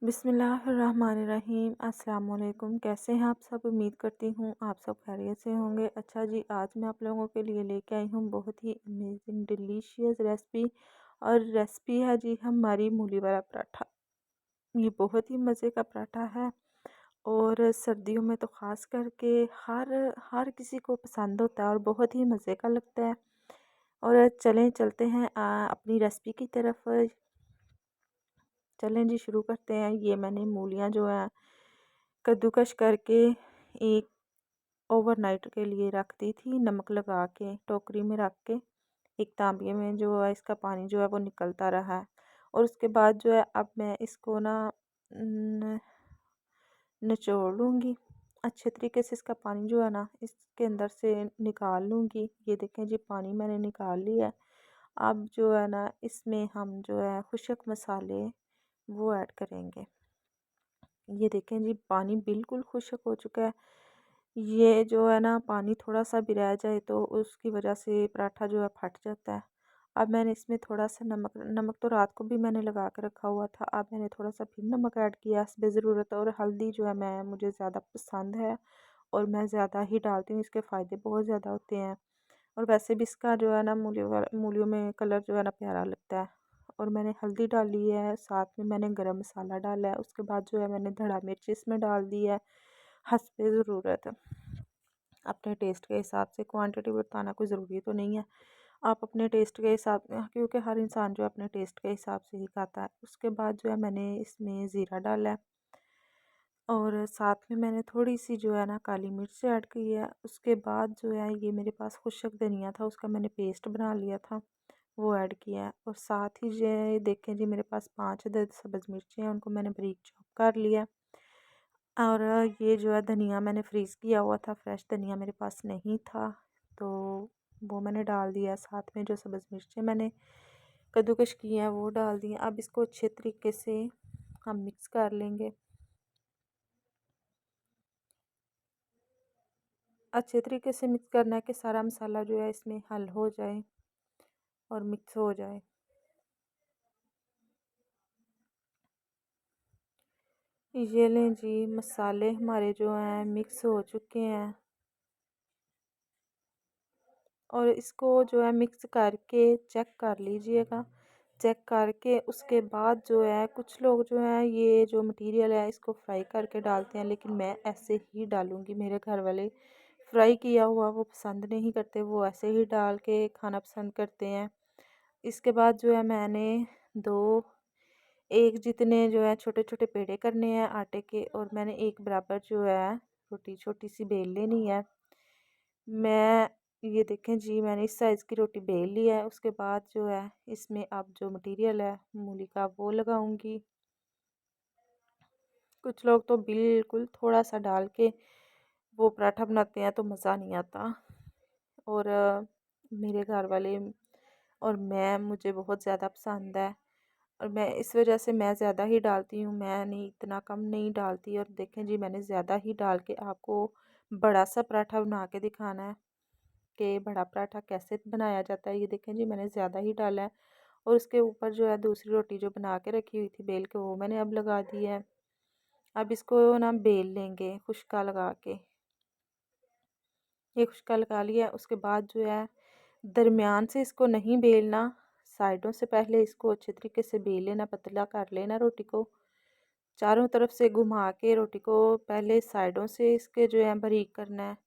बिस्मिल्लाहिर्रहमानिर्रहीम। अस्सलाम वालेकुम। कैसे हैं आप सब? उम्मीद करती हूँ आप सब खैरियत से होंगे। अच्छा जी, आज मैं आप लोगों के लिए लेके आई हूँ बहुत ही अमेजिंग डिलीशियस रेसिपी। और रेसिपी है जी हमारी मूली वाला पराठा। ये बहुत ही मज़े का पराठा है और सर्दियों में तो ख़ास करके हर हर किसी को पसंद होता है और बहुत ही मज़े का लगता है। और चलें चलते हैं अपनी रेसिपी की तरफ। चलें जी, शुरू करते हैं। ये मैंने मूलियाँ जो है कद्दूकश करके एक ओवरनाइट के लिए रख दी थी, नमक लगा के टोकरी में रख के। एक तांबे में जो है इसका पानी जो है वो निकलता रहा है। और उसके बाद जो है अब मैं इसको ना न- निचोड़ लूँगी। अच्छे तरीके से इसका पानी जो है ना इसके अंदर से निकाल लूँगी। ये देखें जी, पानी मैंने निकाल लिया है। अब जो है ना इसमें हम जो है खुशक मसाले वो ऐड करेंगे। ये देखें जी, पानी बिल्कुल खुश्क हो चुका है। ये जो है ना पानी थोड़ा सा भी रह जाए तो उसकी वजह से पराठा जो है फट जाता है। अब मैंने इसमें थोड़ा सा नमक नमक तो रात को भी मैंने लगा के रखा हुआ था। अब मैंने थोड़ा सा फिर नमक ऐड किया बेज़रूरत। और हल्दी जो है मैं मुझे ज़्यादा पसंद है और मैं ज़्यादा ही डालती हूँ। इसके फ़ायदे बहुत ज़्यादा होते हैं। और वैसे भी इसका जो है ना मूलियों में कलर जो है ना प्यारा लगता है। और मैंने हल्दी डाली है, साथ में मैंने गरम मसाला डाला है। उसके बाद जो है मैंने धड़ा मिर्च इसमें डाल दी है हस्बे ज़रूरत। अपने टेस्ट के हिसाब से क्वांटिटी बताना कोई ज़रूरी तो नहीं है। आप अपने टेस्ट के हिसाब, क्योंकि हर इंसान जो है अपने टेस्ट के हिसाब से ही खाता है। उसके बाद जो है मैंने इसमें ज़ीरा डाला है और साथ में मैंने थोड़ी सी जो है ना काली मिर्च ऐड की है। उसके बाद जो है ये मेरे पास खुशक धनिया था, उसका मैंने पेस्ट बना लिया था, वो ऐड किया है। और साथ ही ये देखें जी, मेरे पास 5 अदद सब्ज़ मिर्ची हैं, उनको मैंने बारीक चॉप कर लिया। और ये जो है धनिया मैंने फ्रीज़ किया हुआ था, फ्रेश धनिया मेरे पास नहीं था तो वो मैंने डाल दिया। साथ में जो सब्ज़ मिर्चें मैंने कद्दूकश की हैं वो डाल दी। अब इसको अच्छे तरीके से हम मिक्स कर लेंगे। अच्छे तरीके से मिक्स करना है कि सारा मसाला जो है इसमें हल हो जाए और मिक्स हो जाए। ये लें जी, मसाले हमारे जो हैं मिक्स हो चुके हैं। और इसको जो है मिक्स करके चेक कर लीजिएगा। चेक करके उसके बाद जो है कुछ लोग जो है ये जो मटेरियल है इसको फ्राई करके डालते हैं, लेकिन मैं ऐसे ही डालूँगी। मेरे घर वाले फ्राई किया हुआ वो पसंद नहीं करते, वो ऐसे ही डाल के खाना पसंद करते हैं। इसके बाद जो है मैंने दो एक जितने जो है छोटे छोटे पेड़े करने हैं आटे के, और मैंने एक बराबर जो है रोटी छोटी सी बेल लेनी है। मैं ये देखें जी, मैंने इस साइज़ की रोटी बेल ली है। उसके बाद जो है इसमें अब जो मटेरियल है मूली का वो लगाऊंगी। कुछ लोग तो बिल्कुल थोड़ा सा डाल के वो पराठा बनाते हैं तो मज़ा नहीं आता। और मेरे घर वाले और मैं, मुझे बहुत ज़्यादा पसंद है और मैं इस वजह से मैं ज़्यादा ही डालती हूँ। मैं नहीं, इतना कम नहीं डालती। और देखें जी, मैंने ज़्यादा ही डाल के आपको बड़ा सा पराठा बना के दिखाना है कि बड़ा पराठा कैसे बनाया जाता है। ये देखें जी, मैंने ज़्यादा ही डाला है। और उसके ऊपर जो है दूसरी रोटी जो बना के रखी हुई थी बेल के, वो मैंने अब लगा दी है। अब इसको ना बेल लेंगे खुशका लगा के। ये खुशका लगा लिया। उसके बाद जो है दरमियान से इसको नहीं बेलना, साइडों से पहले इसको अच्छे तरीके से बेल लेना, पतला कर लेना रोटी को। चारों तरफ से घुमा के रोटी को पहले साइडों से इसके जो है बारीक करना है।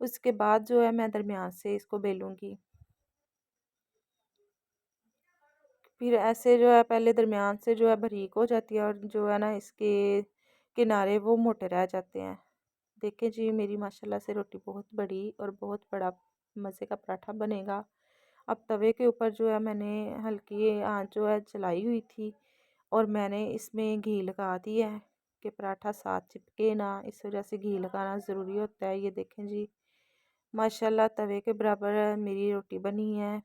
उसके बाद जो है मैं दरमियान से इसको बेलूँगी। फिर ऐसे जो है पहले दरमियान से जो है बारीक हो जाती है और जो है ना इसके किनारे वो मोटे रह जाते हैं। देखें जी, मेरी माशाल्लाह से रोटी बहुत बड़ी और बहुत बड़ा मज़े का पराठा बनेगा। अब तवे के ऊपर जो है मैंने हल्की आंच जो है जलाई हुई थी और मैंने इसमें घी लगा दिया है कि पराठा साथ चिपके ना, इस वजह से घी लगाना ज़रूरी होता है। ये देखें जी, माशाल्लाह तवे के बराबर मेरी रोटी बनी है।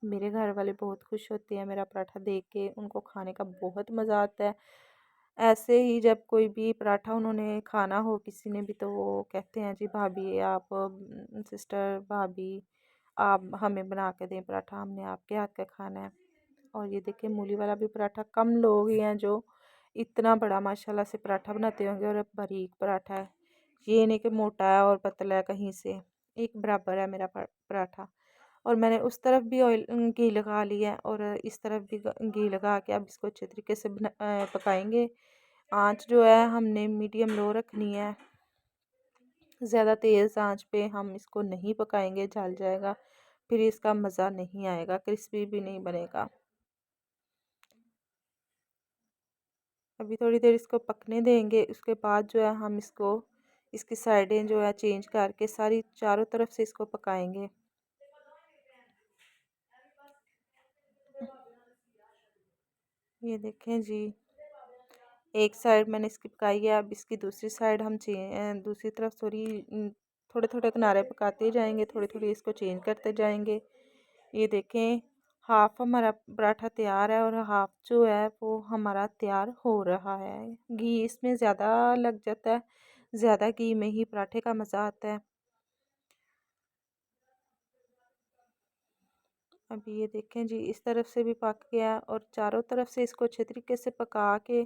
मेरे घर वाले बहुत खुश होते हैं मेरा पराठा देख के, उनको खाने का बहुत मज़ा आता है। ऐसे ही जब कोई भी पराठा उन्होंने खाना हो किसी ने भी, तो वो कहते हैं जी भाभी आप, सिस्टर भाभी आप हमें बना के दें पराठा, हमने आपके हाथ का खाना है। और ये देखिए, मूली वाला भी पराठा कम लोग ही हैं जो इतना बड़ा माशाल्लाह से पराठा बनाते होंगे और बारीक पराठा है। ये नहीं कि मोटा है और पतला है कहीं से, एक बराबर है मेरा पराठा। और मैंने उस तरफ भी ऑयल घी लगा लिया है और इस तरफ भी घी लगा के अब इसको अच्छे तरीके से पकाएंगे। आँच जो है हमने मीडियम लो रखनी है। ज़्यादा तेज़ आंच पे हम इसको नहीं पकाएंगे, जल जाएगा, फिर इसका मज़ा नहीं आएगा, क्रिस्पी भी नहीं बनेगा। अभी थोड़ी देर इसको पकने देंगे। उसके बाद जो है हम इसको इसकी साइडें जो है चेंज करके सारी चारों तरफ से इसको पकाएंगे। ये देखें जी, एक साइड मैंने इसकी पकाई है। अब इसकी दूसरी साइड हम दूसरी तरफ थोड़े थोड़े किनारे पकाते जाएंगे, थोड़ी थोड़ी इसको चेंज करते जाएंगे। ये देखें, हाफ हमारा पराठा तैयार है और हाफ जो है वो हमारा तैयार हो रहा है। घी इसमें ज़्यादा लग जाता है, ज़्यादा घी में ही पराठे का मज़ा आता है। अभी ये देखें जी, इस तरफ से भी पक गया और चारों तरफ से इसको अच्छे तरीके से पका के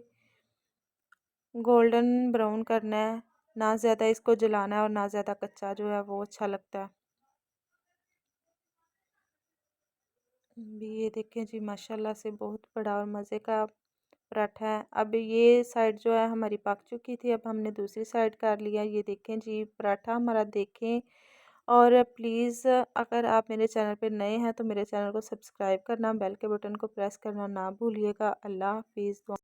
गोल्डन ब्राउन करना है। ना ज़्यादा इसको जलाना है और ना ज़्यादा कच्चा जो है वो अच्छा लगता है। भी ये देखें जी, माशाल्लाह से बहुत बड़ा और मज़े का पराठा है। अब ये साइड जो है हमारी पक चुकी थी, अब हमने दूसरी साइड कर लिया। ये देखें जी, पराठा हमारा देखें। और प्लीज़ अगर आप मेरे चैनल पे नए हैं तो मेरे चैनल को सब्सक्राइब करना, बेल के बटन को प्रेस करना ना भूलिएगा। अल्लाह हाफिज़।